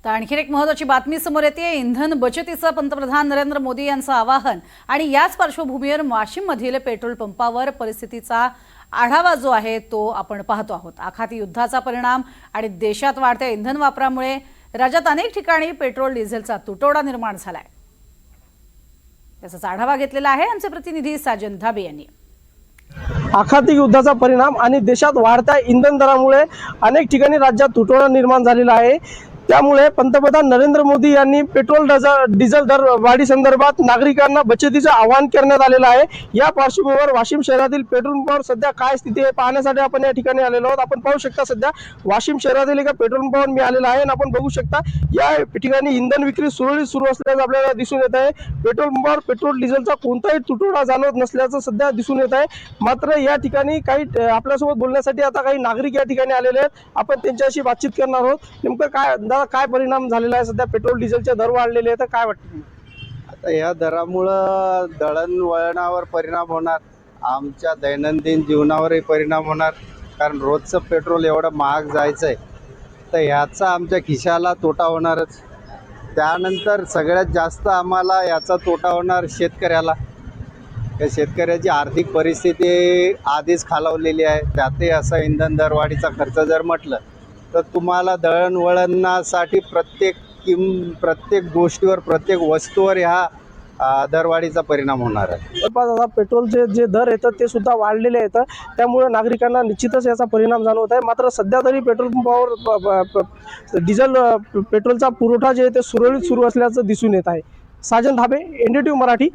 तर आणखी एक महत्त्वाची बातमी समोर येते। इंधन बचतीचं पंतप्रधान नरेंद्र मोदी यांचं आवाहन आणि याच पार्श्वभूमीवर वाशिममधील पेट्रोल पंपावर परिस्थितीचा आढावा जो आहे तो आपण पाहतो आहोत। आखाती युद्धाचा परिणाम आणि देशात वाढत्या इंधन वापरामुळे राज्यात अनेक ठिकाणी पेट्रोल डिझेलचा तुटवडा निर्माण झालाय। त्याचा आढावा घेतलेला आहे आमचे प्रतिनिधी साजन धाबे यांनी। आखाती युद्धाचा परिणाम आणि देशात वाढत्या इंधन दरामुळे अनेक ठिकाणी राज्यात तुटवडा निर्माण झालेला आहे। त्यामुळे पंतप्रधान नरेंद्र मोदी यांनी पेट्रोल डिझेल दर वाढी संदर्भात नागरिकांना बचतीचे आवाहन करण्यात आलेलं आहे। या पार्श्वभूमीवर वाशिम शहरातील पेट्रोल पंपावर सध्या काय स्थिती आहे पाहण्यासाठी आपण या ठिकाणी आलेलो आहोत। आपण पाहू शकता सध्या वाशिम शहरातील एका पेट्रोल पंपावर मी आलेलो आहे आणि आपण बघू शकता या ठिकाणी इंधन विक्री सुरळीत सुरू असल्याचं आपल्याला दिसून येत आहे। पेट्रोल पंपावर पेट्रोल डिझेलचा कोणताही तुटवडा जाणवत नसल्याचं सध्या दिसून येत आहे। मात्र या ठिकाणी काही आपल्यासोबत बोलण्यासाठी आता काही नागरिक या ठिकाणी आलेले आहेत। आपण त्यांच्याशी बातचीत करणार आहोत। नेमकं काय परिणाम झालेला आहे, सध्या पेट्रोल डिझेलचे दर वाढलेले आहेत, काय वाटतं? आता या दरामुळं दळणवळणावर परिणाम होणार, आमच्या दैनंदिन जीवनावरही परिणाम होणार। कारण रोजचं पेट्रोल एवढं महाग जायचं आहे तर ह्याचा आमच्या खिशाला तोटा होणारच। त्यानंतर सगळ्यात जास्त आम्हाला याचा तोटा होणार शेतकऱ्याला। या शेतकऱ्याची आर्थिक परिस्थिती आधीच खालावलेली आहे, त्यातही असा इंधन दरवाढीचा खर्च जर म्हटलं तर तुम्हाला दळणवळणासाठी प्रत्येक गोष्टीवर प्रत्येक वस्तूवर ह्या दरवाढीचा परिणाम होणार आहे। आता पेट्रोलचे जे दर आहेत ते सुद्धा वाढलेले आहेत, त्यामुळे नागरिकांना निश्चितच याचा परिणाम जाणवत आहे। मात्र सध्या तरी पेट्रोल पंपावर डिझेल पेट्रोलचा पुरवठा जे आहे ते सुरळीत सुरू असल्याचं दिसून येत आहे। साजन धाबे, NDTV मराठी।